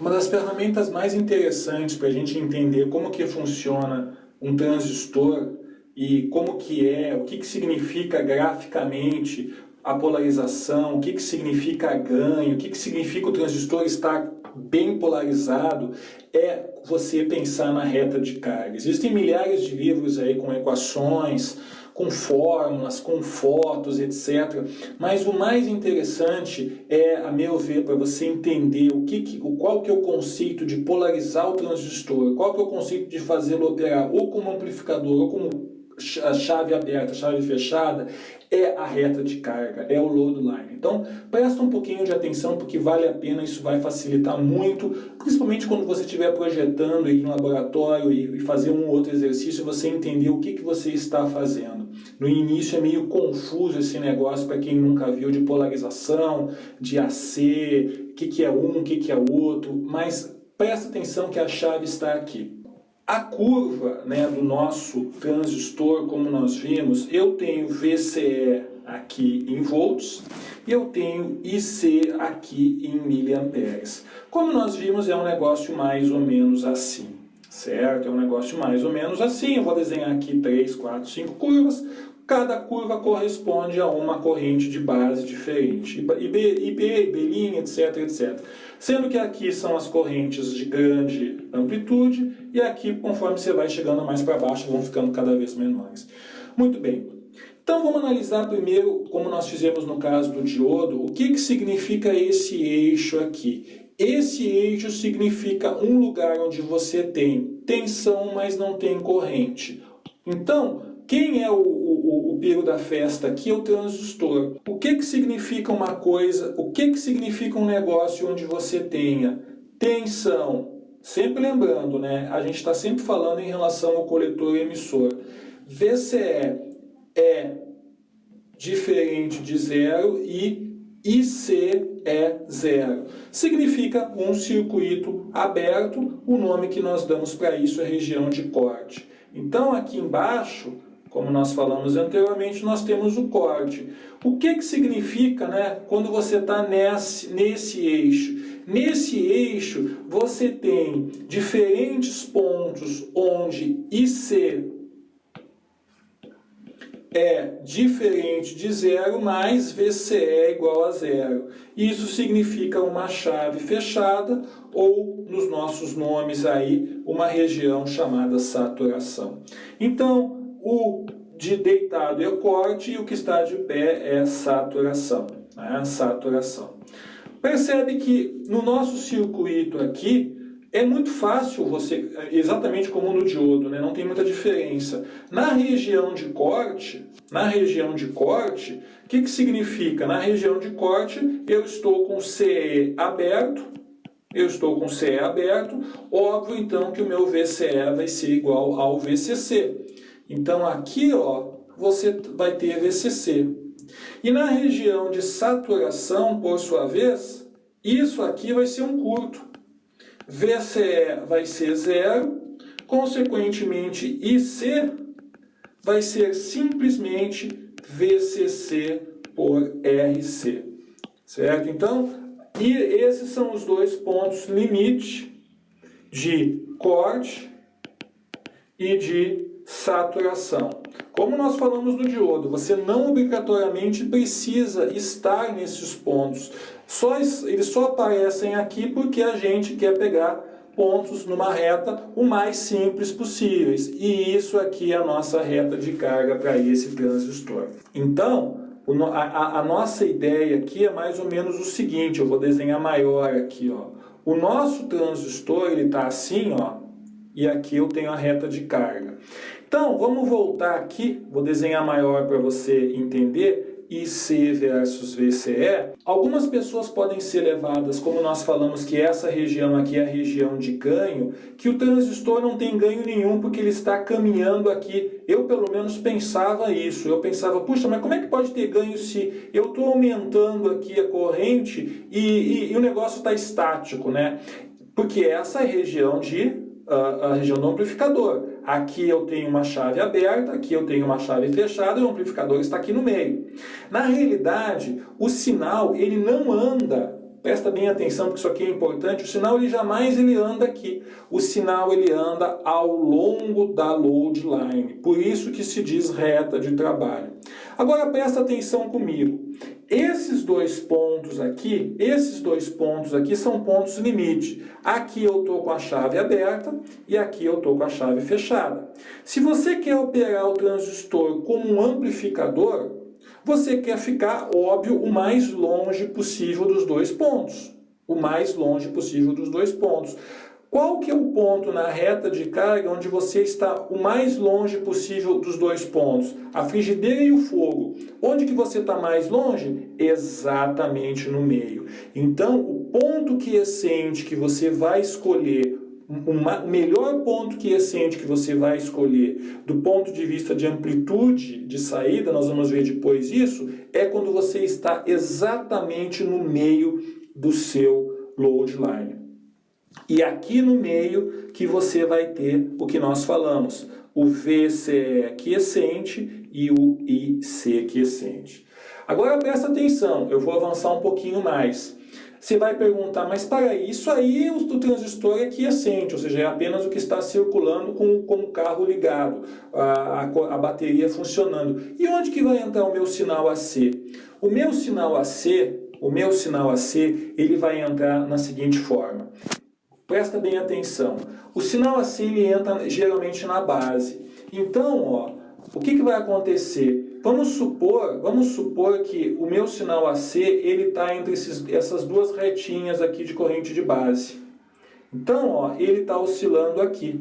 Uma das ferramentas mais interessantes para a gente entender como que funciona um transistor e como que é, o que que significa graficamente a polarização, o que que significa ganho, o que que significa o transistor estar bem polarizado, é você pensar na reta de carga. Existem milhares de livros aí com equações, com fórmulas, com fotos, etc. Mas o mais interessante é, a meu ver, para você entender qual que é o conceito de polarizar o transistor, qual que é o conceito de fazê-lo operar ou como amplificador ou como a chave aberta, a chave fechada, é a reta de carga, é o load line. Então, presta um pouquinho de atenção, porque vale a pena, isso vai facilitar muito, principalmente quando você estiver projetando em laboratório e fazer um outro exercício, você entender o que você está fazendo. No início é meio confuso esse negócio para quem nunca viu de polarização, de AC, o que é um, o que é outro, mas presta atenção que a chave está aqui. A curva, né, do nosso transistor, como nós vimos, eu tenho VCE aqui em volts e eu tenho IC aqui em miliamperes. Como nós vimos, é um negócio mais ou menos assim, certo? É um negócio mais ou menos assim. Eu vou desenhar aqui 3, 4, 5 curvas. Cada curva corresponde a uma corrente de base diferente, IB', etc, etc. Sendo que aqui são as correntes de grande amplitude e aqui, conforme você vai chegando mais para baixo, vão ficando cada vez menores. Muito bem. Então vamos analisar primeiro, como nós fizemos no caso do diodo, o que significa esse eixo aqui. Esse eixo significa um lugar onde você tem tensão, mas não tem corrente. Então, quem é o piro da festa aqui é o transistor. O que significa uma coisa, o que significa um negócio onde você tenha tensão? Sempre lembrando, né? A gente está sempre falando em relação ao coletor e emissor. VCE é diferente de zero e IC é zero. Significa um circuito aberto, o nome que nós damos para isso é região de corte. Então aqui embaixo, como nós falamos anteriormente, nós temos o corte. O que significa, né, quando você está nesse eixo? Nesse eixo você tem diferentes pontos onde IC é diferente de zero, mais VCE é igual a zero. Isso significa uma chave fechada ou, nos nossos nomes aí, uma região chamada saturação. Então, o de deitado é corte e o que está de pé é saturação. Né? Saturação. Percebe que no nosso circuito aqui é muito fácil você, exatamente como no diodo, né? Não tem muita diferença. Na região de corte, o que significa? Na região de corte eu estou com CE aberto, óbvio então que o meu VCE vai ser igual ao VCC. Então aqui, ó, você vai ter VCC. E na região de saturação, por sua vez, isso aqui vai ser um curto. VCE vai ser zero, consequentemente IC vai ser simplesmente VCC por RC. Certo? Então, e esses são os dois pontos limite de corte e de saturação. Como nós falamos no diodo, você não obrigatoriamente precisa estar nesses pontos. Eles só aparecem aqui porque a gente quer pegar pontos numa reta o mais simples possíveis. E isso aqui é a nossa reta de carga para esse transistor. Então, a nossa ideia aqui é mais ou menos o seguinte, eu vou desenhar maior aqui, ó. O nosso transistor, ele está assim, ó, e aqui eu tenho a reta de carga. Então, vamos voltar aqui, vou desenhar maior para você entender, IC versus VCE. Algumas pessoas podem ser levadas, como nós falamos que essa região aqui é a região de ganho, que o transistor não tem ganho nenhum porque ele está caminhando aqui. Eu pelo menos pensava isso, eu pensava, puxa, mas como é que pode ter ganho se eu estou aumentando aqui a corrente e o negócio está estático, né? Porque essa é a região do amplificador. Aqui eu tenho uma chave aberta, aqui eu tenho uma chave fechada e o amplificador está aqui no meio. Na realidade, o sinal ele não anda presta bem atenção porque isso aqui é importante, o sinal ele jamais anda aqui. O sinal ele anda ao longo da load line. Por isso que se diz reta de trabalho. Agora presta atenção comigo. Esses dois pontos aqui são pontos limite. Aqui eu estou com a chave aberta e aqui eu estou com a chave fechada. Se você quer operar o transistor como um amplificador, você quer ficar, óbvio, o mais longe possível dos dois pontos. O mais longe possível dos dois pontos. Qual que é o ponto na reta de carga onde você está o mais longe possível dos dois pontos? A frigideira e o fogo. Onde que você está mais longe? Exatamente no meio. Então, o ponto quiescente que você vai escolher, o melhor ponto quiescente que você vai escolher do ponto de vista de amplitude de saída, nós vamos ver depois isso, é quando você está exatamente no meio do seu load line. E aqui no meio que você vai ter o que nós falamos, o VCE quiescente e o IC quiescente. Agora presta atenção, eu vou avançar um pouquinho mais. Você vai perguntar, mas para isso aí o transistor é quiescente, ou seja, é apenas o que está circulando com o carro ligado, a bateria funcionando. E onde que vai entrar o meu sinal AC? O meu sinal AC, ele vai entrar na seguinte forma. Presta bem atenção. O sinal AC ele entra geralmente na base. Então, ó, o que vai acontecer? Vamos supor que o meu sinal AC ele está entre essas duas retinhas aqui de corrente de base. Então, ó, ele está oscilando aqui.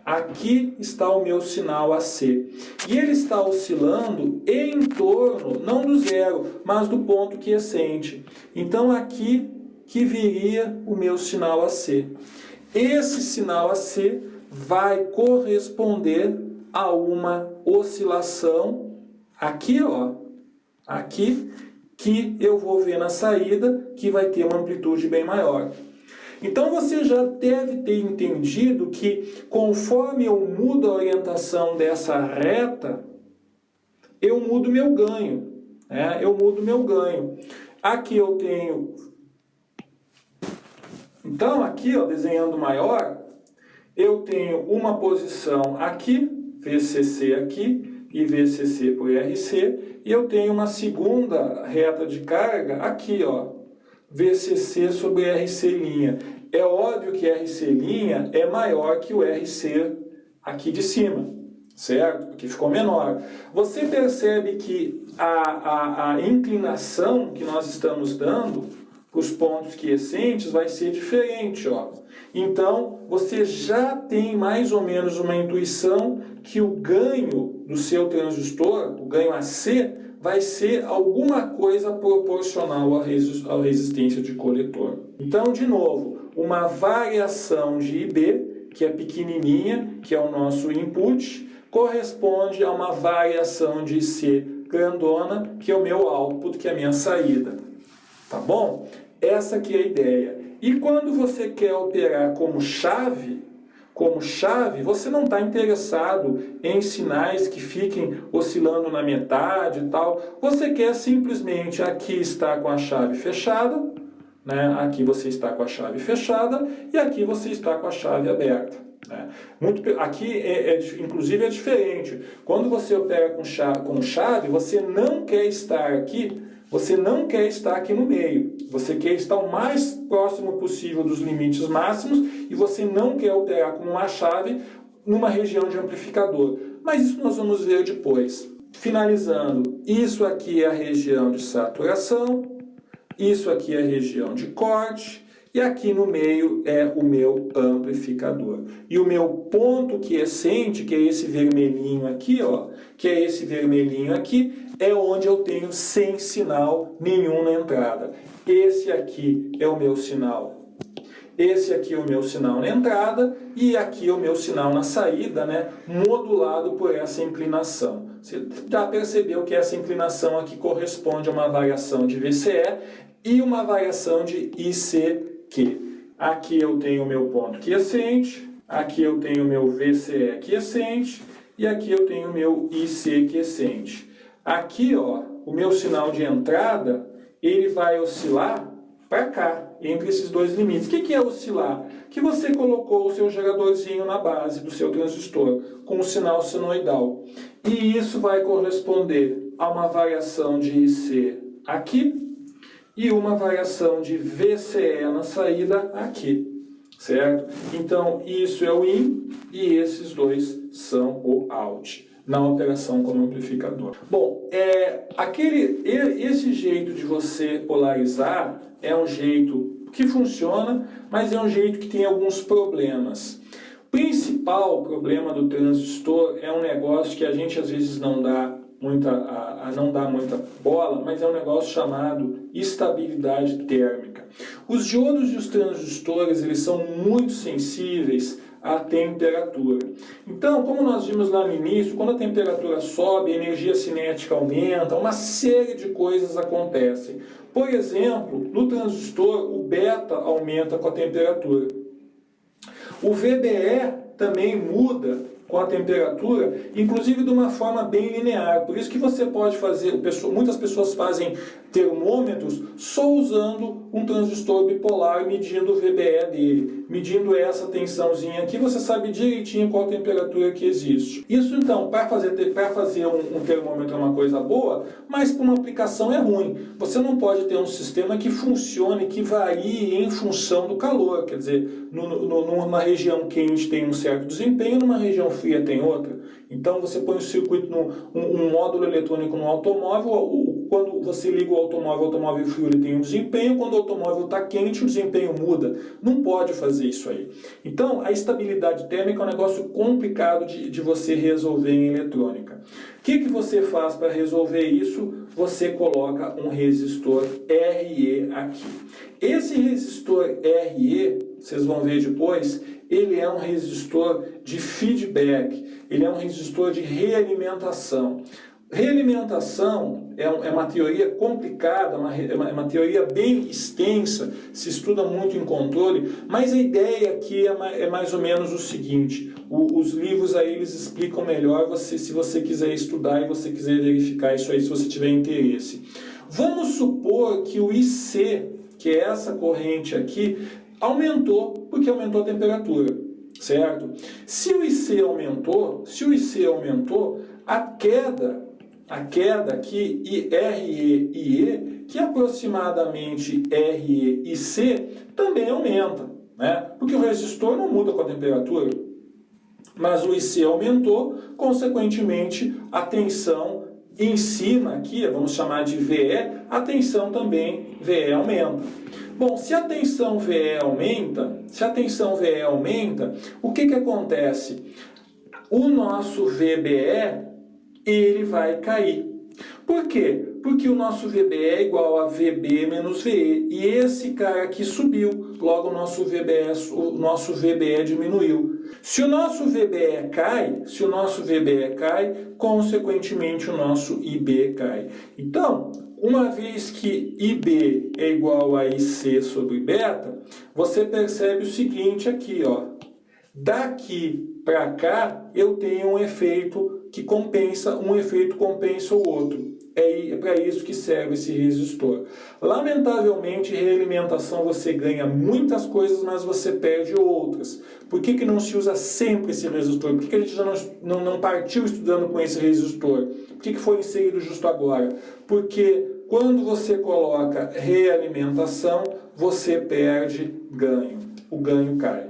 Aqui está o meu sinal AC. E ele está oscilando em torno, não do zero, mas do ponto quiescente. Então, aqui que viria o meu sinal AC. Esse sinal AC vai corresponder a uma oscilação aqui, ó, aqui, que eu vou ver na saída, que vai ter uma amplitude bem maior. Então você já deve ter entendido que conforme eu mudo a orientação dessa reta, eu mudo meu ganho, né? Eu mudo meu ganho. Aqui eu tenho... Então, aqui, ó, desenhando maior, eu tenho uma posição aqui, VCC aqui, e VCC por RC, e eu tenho uma segunda reta de carga aqui, ó, VCC sobre RC'. É óbvio que RC' é maior que o RC aqui de cima, certo? Porque ficou menor. Você percebe que a inclinação que nós estamos dando os pontos quiescentes vai ser diferente, ó. Então, você já tem mais ou menos uma intuição que o ganho do seu transistor, o ganho AC, vai ser alguma coisa proporcional à resistência de coletor. Então, de novo, uma variação de IB, que é pequenininha, que é o nosso input, corresponde a uma variação de IC grandona, que é o meu output, que é a minha saída. Tá bom? Essa aqui é a ideia. E quando você quer operar como chave, você não está interessado em sinais que fiquem oscilando na metade e tal. Você quer simplesmente, aqui está com a chave fechada, né? Aqui você está com a chave fechada e aqui você está com a chave aberta. Né? Aqui, inclusive, é diferente. Quando você opera com chave, você não quer estar aqui. Você não quer estar aqui no meio, você quer estar o mais próximo possível dos limites máximos e você não quer operar com uma chave numa região de amplificador. Mas isso nós vamos ver depois. Finalizando, isso aqui é a região de saturação, isso aqui é a região de corte e aqui no meio é o meu amplificador. E o meu ponto quiescente, que é esse vermelhinho aqui, ó, é onde eu tenho sem sinal nenhum na entrada. Esse aqui é o meu sinal. Esse aqui é o meu sinal na entrada e aqui é o meu sinal na saída, né, modulado por essa inclinação. Você já percebeu que essa inclinação aqui corresponde a uma variação de VCE e uma variação de ICQ. Aqui eu tenho o meu ponto quiescente, aqui eu tenho o meu VCE quiescente e aqui eu tenho o meu IC quiescente. Aqui, ó, o meu sinal de entrada, ele vai oscilar para cá, entre esses dois limites. O que é oscilar? Que você colocou o seu geradorzinho na base do seu transistor, com o sinal senoidal. E isso vai corresponder a uma variação de IC aqui, e uma variação de VCE na saída aqui, certo? Então, isso é o IN e esses dois são o OUT, na operação como amplificador. Bom, esse jeito de você polarizar é um jeito que funciona, mas é um jeito que tem alguns problemas. O principal problema do transistor é um negócio que a gente às vezes não dá muita bola, mas é um negócio chamado estabilidade térmica. Os diodos e os transistores, eles são muito sensíveis à temperatura. Então, como nós vimos lá no início, quando a temperatura sobe, a energia cinética aumenta, uma série de coisas acontecem. Por exemplo, no transistor, o beta aumenta com a temperatura. O VBE também muda com a temperatura, inclusive de uma forma bem linear. Por isso que você pode fazer, muitas pessoas fazem termômetros só usando um transistor bipolar, medindo o VBE dele. Medindo essa tensãozinha aqui, você sabe direitinho qual a temperatura que existe. Isso então, para fazer um termômetro é uma coisa boa, mas para uma aplicação é ruim. Você não pode ter um sistema que funcione, que varie em função do calor. Quer dizer, numa região quente tem um certo desempenho, numa região fria tem outra. Então você põe o circuito, um módulo eletrônico no automóvel, quando você liga o automóvel frio ele tem um desempenho, quando o automóvel está quente o desempenho muda. Não pode fazer isso aí. Então a estabilidade térmica é um negócio complicado de você resolver em eletrônica. O que você faz para resolver isso? Você coloca um resistor RE aqui. Esse resistor RE, vocês vão ver depois, ele é um resistor de feedback, ele é um resistor de realimentação. Realimentação é uma teoria complicada, é uma teoria bem extensa, se estuda muito em controle, mas a ideia aqui é mais ou menos o seguinte, os livros aí eles explicam melhor se você quiser estudar e você quiser verificar isso aí, se você tiver interesse. Vamos supor que o IC, que é essa corrente aqui, aumentou porque aumentou a temperatura, certo? Se o IC aumentou, a queda aqui, RE e E, que aproximadamente RE e C, também aumenta, né? Porque o resistor não muda com a temperatura, mas o IC aumentou, consequentemente a tensão em cima aqui, vamos chamar de VE, a tensão também VE aumenta. Bom, se a tensão VE aumenta, o que acontece? O nosso VBE ele vai cair. Por quê? Porque o nosso VBE é igual a VB menos VE. E esse cara aqui subiu. Logo o nosso VBE diminuiu. Se o nosso VBE cai, consequentemente o nosso IB cai. Então, uma vez que IB é igual a IC sobre beta, você percebe o seguinte aqui, ó. Daqui para cá eu tenho um efeito que compensa, um efeito compensa o outro. É para isso que serve esse resistor. Lamentavelmente, realimentação você ganha muitas coisas, mas você perde outras. Por que não se usa sempre esse resistor? Por que a gente já não partiu estudando com esse resistor? Por que foi inserido justo agora? Porque quando você coloca realimentação, você perde ganho. O ganho cai.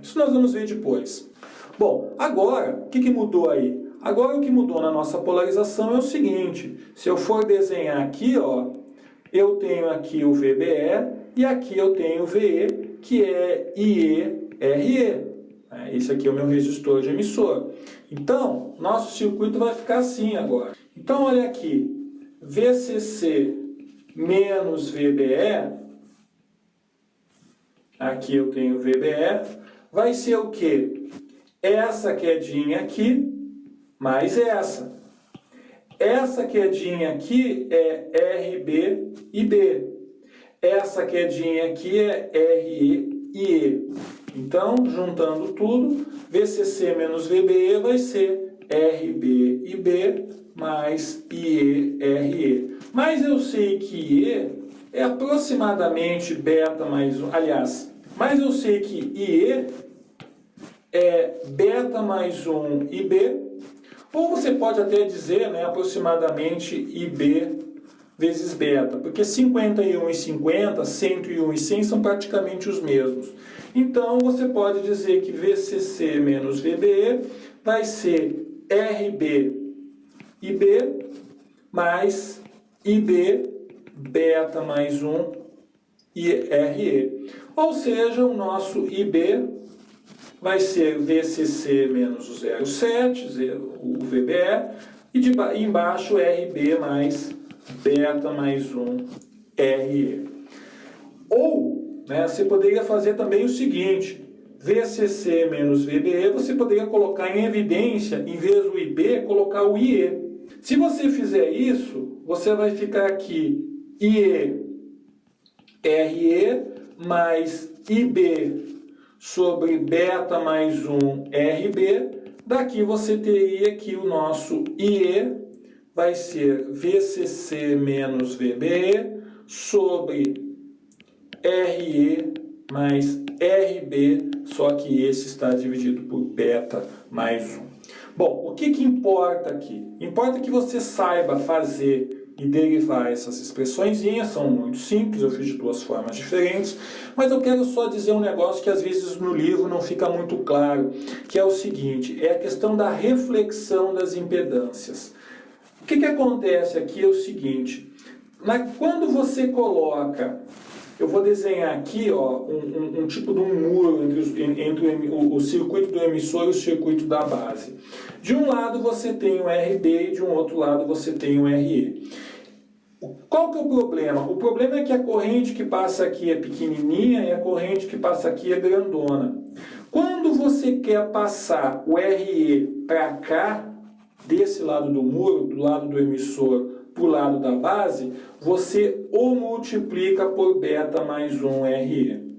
Isso nós vamos ver depois. Bom, agora, o que mudou aí? Agora o que mudou na nossa polarização é o seguinte, se eu for desenhar aqui, ó, eu tenho aqui o VBE e aqui eu tenho o VE, que é IE-RE. Esse aqui é o meu resistor de emissor. Então, nosso circuito vai ficar assim agora. Então, olha aqui, VCC menos VBE, aqui eu tenho VBE, vai ser o quê? Essa quedinha aqui, mais essa. Essa quedinha aqui é RB e B. Essa quedinha aqui é RE e E. Então, juntando tudo, VCC menos VBE vai ser RB e B mais IE, RE. Mas eu sei que IE é aproximadamente beta mais 1, aliás, mas eu sei que IE é beta mais 1 IB, ou você pode até dizer, né, aproximadamente IB vezes beta, porque 51 e 50, 101 e 100 são praticamente os mesmos. Então, você pode dizer que VCC menos VBE vai ser RB IB mais IB beta mais 1 RE. Ou seja, o nosso IB vai ser VCC menos o 0,7, o VBE, e embaixo RB mais beta mais 1 RE. Ou, né, você poderia fazer também o seguinte, VCC menos VBE, você poderia colocar em evidência, em vez do IB, colocar o IE. Se você fizer isso, você vai ficar aqui IE RE mais IB sobre beta mais 1 RB. Daqui você teria que o nosso IE vai ser VCC menos VBE sobre RE mais RB, só que esse está dividido por beta mais 1. Bom, o que importa aqui? Importa que você saiba fazer e derivar essas expressõezinhas, são muito simples, eu fiz de duas formas diferentes, mas eu quero só dizer um negócio que às vezes no livro não fica muito claro, que é o seguinte, é a questão da reflexão das impedâncias. O que acontece aqui é o seguinte, quando você coloca, eu vou desenhar aqui ó, um tipo de um muro entre o circuito do emissor e o circuito da base. De um lado você tem o RB e de um outro lado você tem o RE. Qual que é o problema? O problema é que a corrente que passa aqui é pequenininha e a corrente que passa aqui é grandona. Quando você quer passar o RE para cá, desse lado do muro, do lado do emissor, para o lado da base, você o multiplica por beta mais 1 RE.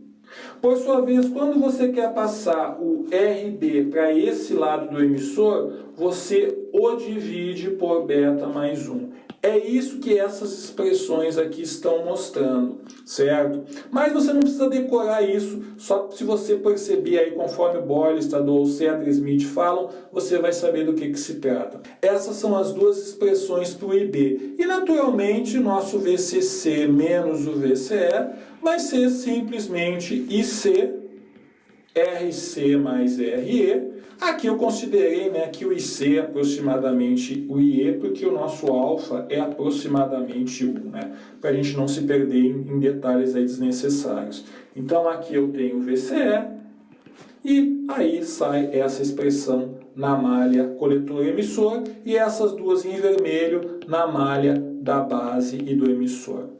Por sua vez, quando você quer passar o RB para esse lado do emissor, você o divide por beta mais 1. É isso que essas expressões aqui estão mostrando, certo? Mas você não precisa decorar isso, só se você perceber aí, conforme Boylestad ou Cedar Smith falam, você vai saber do que se trata. Essas são as duas expressões para o IB. E naturalmente, o nosso VCC menos o VCE vai ser simplesmente IC, RC mais RE. Aqui eu considerei, né, que o IC é aproximadamente o IE, porque o nosso alfa é aproximadamente 1, né, para a gente não se perder em detalhes aí desnecessários. Então aqui eu tenho o VCE e aí sai essa expressão na malha coletor-emissor e essas duas em vermelho na malha da base e do emissor.